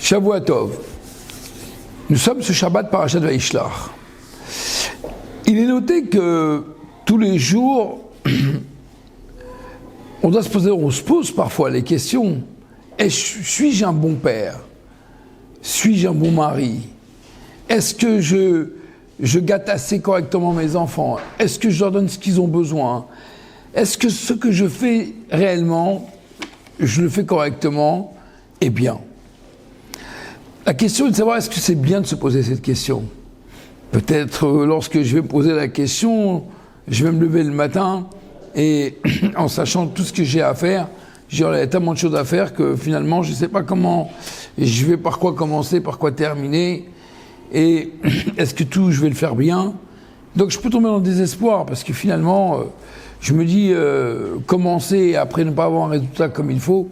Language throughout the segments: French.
Shavua Tov. Nous sommes ce Shabbat Parashat Vaishlach. Il est noté que tous les jours, on se pose parfois les questions. Suis-je un bon père? Suis-je un bon mari? Est-ce que je gâte assez correctement mes enfants? Est-ce que je leur donne ce qu'ils ont besoin? Est-ce que ce que je fais réellement, je le fais correctement et bien? La question est de savoir est-ce que c'est bien de se poser cette question. Peut-être lorsque je vais poser la question, je vais me lever le matin et en sachant tout ce que j'ai à faire, il y a tellement de choses à faire que finalement je ne sais pas comment, je vais par quoi commencer, par quoi terminer, et est-ce que tout je vais le faire bien? Donc je peux tomber dans le désespoir parce que finalement je me dis commencer et après ne pas avoir un résultat comme il faut,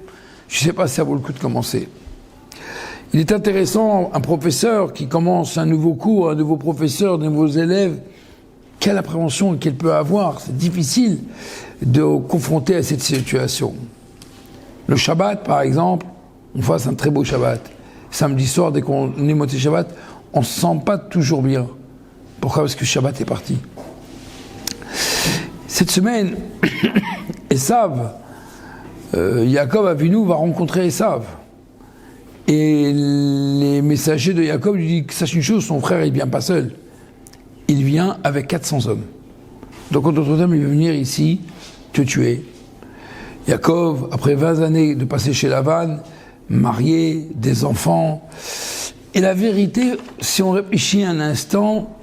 je ne sais pas si ça vaut le coup de commencer. Il est intéressant, un professeur qui commence un nouveau cours, un nouveau professeur, de nouveaux élèves, quelle appréhension qu'elle peut avoir. C'est difficile de confronter à cette situation. Le Shabbat, par exemple, on fasse un très beau Shabbat. Samedi soir, dès qu'on est monté Shabbat, on ne se sent pas toujours bien. Pourquoi? Parce que Shabbat est parti. Cette semaine, Esav, Yaakov Avinu va rencontrer Esav. Et les messagers de Yaakov lui disent, sache une chose, son frère il vient pas seul. Il vient avec 400 hommes. Donc en d'autres termes, il veut venir ici te tuer. Yaakov, après 20 années de passer chez Lavan, marié, des enfants. Et la vérité, si on réfléchit un instant,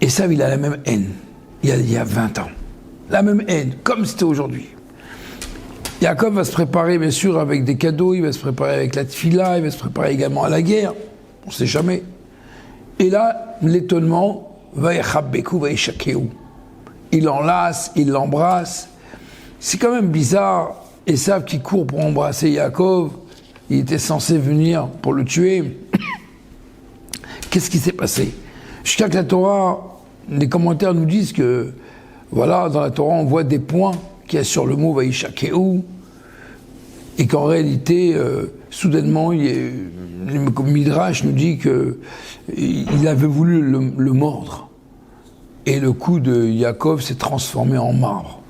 Esav il a la même haine. Il y a 20 ans. La même haine, comme c'était aujourd'hui. Yaakov va se préparer bien sûr avec des cadeaux, il va se préparer avec la tfila, il va se préparer également à la guerre, on ne sait jamais. Et là, l'étonnement, il l'enlace, il l'embrasse. C'est quand même bizarre, Esav qui court pour embrasser Yaakov, il était censé venir pour le tuer. Qu'est-ce qui s'est passé? Jusqu'à que la Torah, les commentaires nous disent que, voilà, dans la Torah, on voit des points qu'il y a sur le mot Vaïshakeu, et qu'en réalité, soudainement, le Midrash nous dit qu'il avait voulu le mordre. Et le cou de Yaakov s'est transformé en marbre.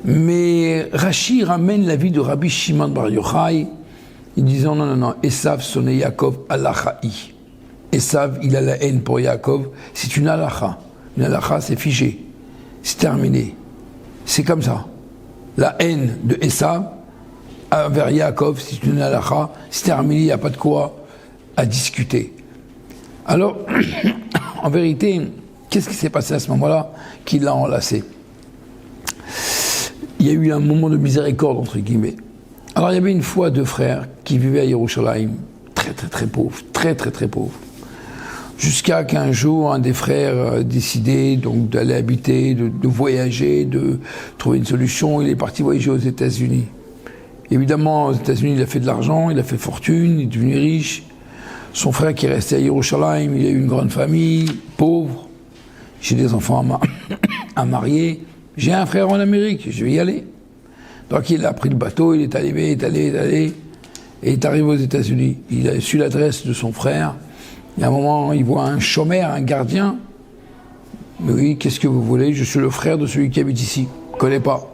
Mais Rashi ramène la vie de Rabbi Shimon Bar Yochai, en disant non, Esav sonne Yaakov alachaï. Esav, il a la haine pour Yaakov, c'est une halacha. Une halacha, c'est figé, c'est terminé. C'est comme ça. La haine de Esav envers Yaakov, c'est une halacha, c'est terminé, il n'y a pas de quoi à discuter. Alors, en vérité, qu'est-ce qui s'est passé à ce moment-là qui l'a enlacé? Il y a eu un moment de miséricorde, entre guillemets. Alors, il y avait une fois deux frères qui vivaient à Yerushalayim, très pauvres, très pauvres. Jusqu'à qu'un jour, un des frères a décidé donc d'aller habiter, de voyager, de trouver une solution. Il est parti voyager aux États-Unis. Évidemment, aux États-Unis, il a fait de l'argent, il a fait fortune, il est devenu riche. Son frère qui est resté à Yerushalayim, il a eu une grande famille, pauvre. J'ai des enfants à marier. J'ai un frère en Amérique, je vais y aller. Donc il a pris le bateau, il est allé, et il est arrivé aux États-Unis. Il a su l'adresse de son frère. Et à un moment, il voit un chômeur, un gardien. Mais oui, qu'est-ce que vous voulez? Je suis le frère de celui qui habite ici. Je ne connais pas.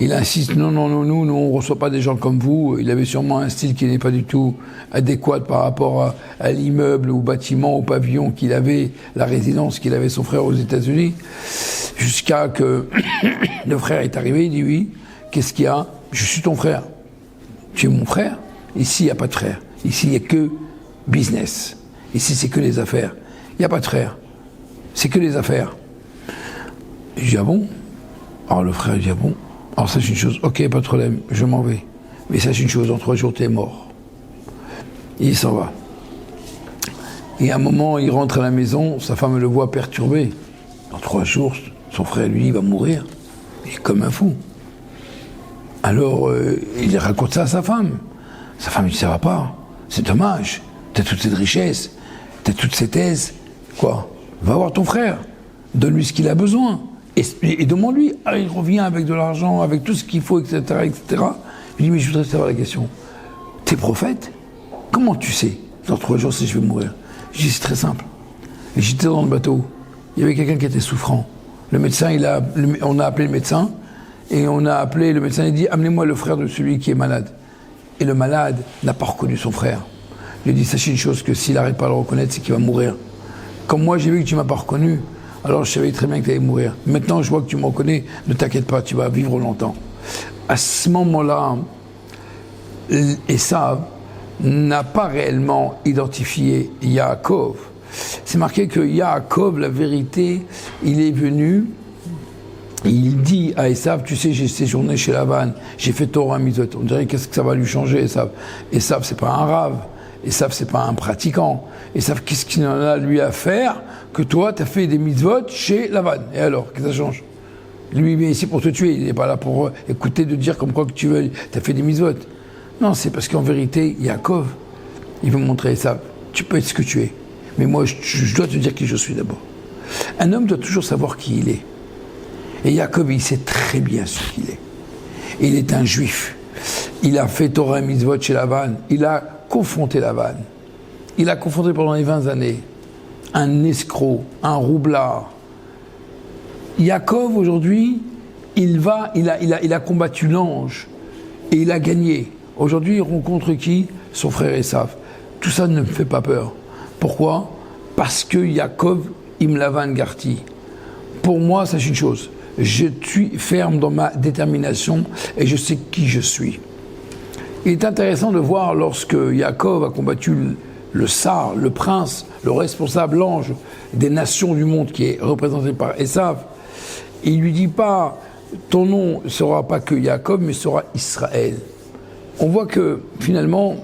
Il insiste, non, nous, on ne reçoit pas des gens comme vous. Il avait sûrement un style qui n'est pas du tout adéquat par rapport à l'immeuble, au bâtiment, au pavillon qu'il avait, la résidence qu'il avait son frère aux États-Unis. Jusqu'à que le frère est arrivé, il dit oui, qu'est-ce qu'il y a? Je suis ton frère. Tu es mon frère? Ici, il n'y a pas de frère. Ici, il n'y a que business. Ici, c'est que les affaires. Il n'y a pas de frère. C'est que les affaires. Je dis, ah bon? Alors le frère dit, ah bon? Alors sache une chose, ok, pas de problème, je m'en vais. Mais sache une chose, dans 3 jours, t'es mort. Et il s'en va. Et à un moment, il rentre à la maison, sa femme le voit perturbé. Dans 3 jours, son frère, lui, va mourir. Il est comme un fou. Alors, il raconte ça à sa femme. Sa femme dit, ça va pas. C'est dommage. T'as toute cette richesse. T'as toutes ces thèses. Quoi? Va voir ton frère. Donne-lui ce qu'il a besoin. Et demande-lui. Alors, il revient avec de l'argent, avec tout ce qu'il faut, etc., etc. Il dit, mais je voudrais savoir la question. t'es prophète? Comment tu sais dans 3 jours si je vais mourir? Je dis, c'est très simple. Et j'étais dans le bateau, il y avait quelqu'un qui était souffrant. Le médecin, on a appelé le médecin, et on a appelé le médecin, il dit, amenez-moi le frère de celui qui est malade. Et le malade n'a pas reconnu son frère. Il lui dit, sachez une chose, que s'il n'arrive pas à le reconnaître, c'est qu'il va mourir. Comme moi, j'ai vu que tu ne m'as pas reconnu, alors je savais très bien que tu allais mourir. Maintenant, je vois que tu me reconnais, ne t'inquiète pas, tu vas vivre longtemps. À ce moment-là, Esav n'a pas réellement identifié Yaakov. C'est marqué que Yaakov, la vérité, il est venu, il dit à Esav, tu sais, j'ai séjourné chez Lavan, j'ai fait Torah Mitzvot. On dirait, qu'est-ce que ça va lui changer, Esav? Esav, c'est pas un rave. Esav, c'est pas un pratiquant. Esav, qu'est-ce qu'il en a, lui, à faire que toi, tu as fait des mitzvot chez Lavan? Et alors, qu'est-ce que ça change? Lui, il vient ici pour te tuer. Il n'est pas là pour écouter, de dire comme quoi que tu as fait des mitzvot. Non, c'est parce qu'en vérité, Yaakov, il veut montrer Esav, tu peux être ce que tu es. Mais moi, je dois te dire qui je suis d'abord. Un homme doit toujours savoir qui il est. Et Yaakov, il sait très bien ce qu'il est. Il est un juif. Il a fait Torah et Mitzvot chez Lavan. Il a confronté Lavan. Il a confronté pendant les 20 années un escroc, un roublard. Yaakov, aujourd'hui, il a combattu l'ange et il a gagné. Aujourd'hui, il rencontre qui? Son frère Esav. Tout ça ne me fait pas peur. Pourquoi? Parce que Yaakov, Imlavan Garti. Pour moi, sachez une chose, je suis ferme dans ma détermination et je sais qui je suis. Il est intéressant de voir lorsque Yaakov a combattu le Sar, le prince, le responsable, l'ange des nations du monde qui est représenté par Esav, il ne lui dit pas ton nom ne sera pas que Yaakov mais sera Israël. On voit que finalement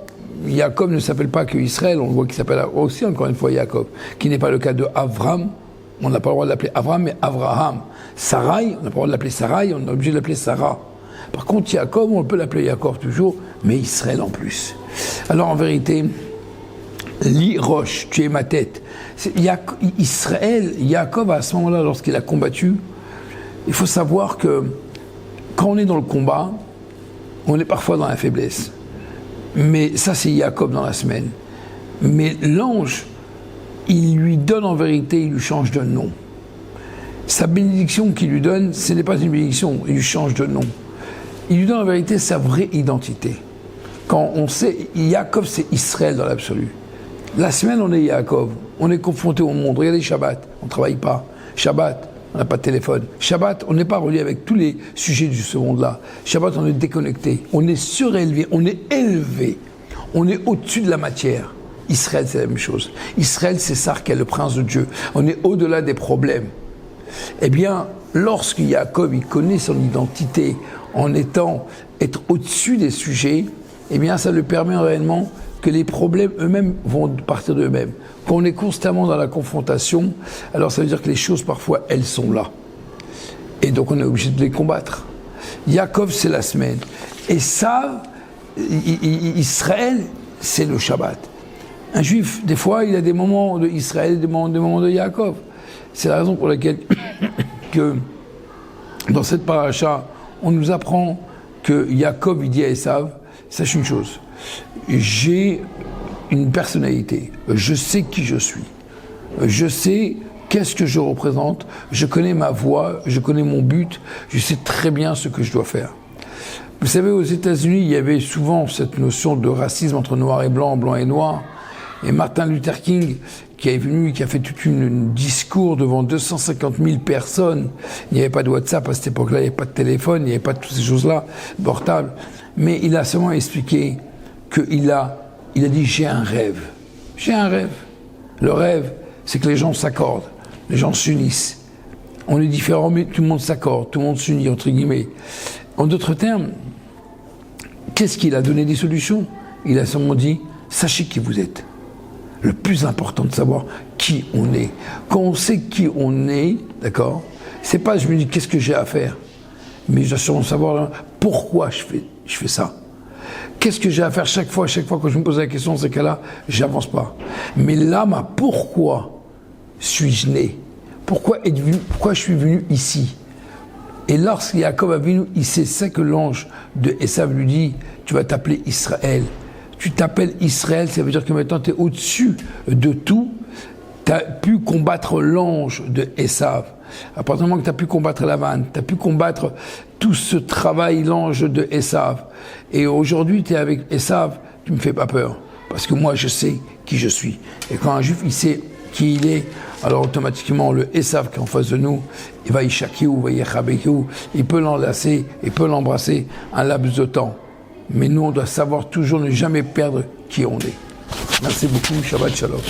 Yaakov ne s'appelle pas que Israël, on voit qu'il s'appelle aussi encore une fois Yaakov, qui n'est pas le cas de Avram. On n'a pas le droit de l'appeler Avram, mais Avraham. Sarai, on n'a pas le droit de l'appeler Sarai, on est obligé de l'appeler Sarah. Par contre, Yaakov, on peut l'appeler Yaakov toujours, mais Israël en plus. Alors en vérité, Li Roche, tu es ma tête. Israël, Yaakov, à ce moment-là, lorsqu'il a combattu, il faut savoir que quand on est dans le combat, on est parfois dans la faiblesse. Mais ça, c'est Yaakov dans la semaine. Mais l'ange, il lui donne en vérité, il lui change de nom. Sa bénédiction qu'il lui donne, ce n'est pas une bénédiction, il lui change de nom. Il lui donne en vérité sa vraie identité. Quand on sait, Yaakov c'est Israël dans l'absolu. La semaine on est Yaakov, on est confronté au monde. Regardez Shabbat, on ne travaille pas. Shabbat, on n'a pas de téléphone. Shabbat, on n'est pas relié avec tous les sujets de ce monde-là. Shabbat, on est déconnecté, on est surélevé, on est élevé, on est au-dessus de la matière. Israël, c'est la même chose. Israël, c'est Sar qui est le prince de Dieu. On est au-delà des problèmes. Eh bien, lorsque Yaakov, il connaît son identité en être au-dessus des sujets, eh bien, ça lui permet réellement que les problèmes eux-mêmes vont partir d'eux-mêmes. Quand on est constamment dans la confrontation, alors ça veut dire que les choses, parfois, elles sont là. Et donc, on est obligé de les combattre. Yaakov, c'est la semaine. Et ça, Israël, c'est le Shabbat. Un juif, des fois, il a des moments de Israël, des moments de Yaakov. C'est la raison pour laquelle que dans cette paracha, on nous apprend que Yaakov, il dit à Esav, sache une chose, j'ai une personnalité, je sais qui je suis, je sais qu'est-ce que je représente, je connais ma voix, je connais mon but, je sais très bien ce que je dois faire. Vous savez, aux États-Unis, il y avait souvent cette notion de racisme entre noir et blanc, blanc et noir. Et Martin Luther King, qui est venu, qui a fait tout un discours devant 250 000 personnes. Il n'y avait pas de WhatsApp à cette époque-là, il n'y avait pas de téléphone, il n'y avait pas de toutes ces choses-là, portables. Mais il a seulement expliqué qu'il a dit, j'ai un rêve. J'ai un rêve. Le rêve, c'est que les gens s'accordent, les gens s'unissent. On est différents, mais tout le monde s'accorde, tout le monde s'unit, entre guillemets. En d'autres termes, qu'est-ce qu'il a donné des solutions? Il a seulement dit, sachez qui vous êtes. Le plus important de savoir qui on est. Quand on sait qui on est, d'accord, c'est pas je me dis qu'est-ce que j'ai à faire, mais je dois sûrement savoir pourquoi je fais ça. Qu'est-ce que j'ai à faire chaque fois que je me pose la question, dans ces cas-là, j'avance pas. Mais là, pourquoi suis-je né? Pourquoi je suis venu ici? Et lorsque Yaakov a venu, il sait ça que l'ange de Esav lui dit, tu vas t'appeler Israël. Tu t'appelles Israël, ça veut dire que maintenant tu es au-dessus de tout. Tu as pu combattre l'ange de Esav. À partir du moment que tu as pu combattre Lavan, tu as pu combattre tout ce travail, l'ange de Esav. Et aujourd'hui, tu es avec Esav, tu me fais pas peur. Parce que moi, je sais qui je suis. Et quand un juif, il sait qui il est, alors automatiquement, le Esav qui est en face de nous, il va y shakiou, il va y chabekiou, il peut l'enlacer, il peut l'embrasser un laps de temps. Mais nous, on doit savoir toujours ne jamais perdre qui on est. Merci beaucoup, Shabbat Shalom.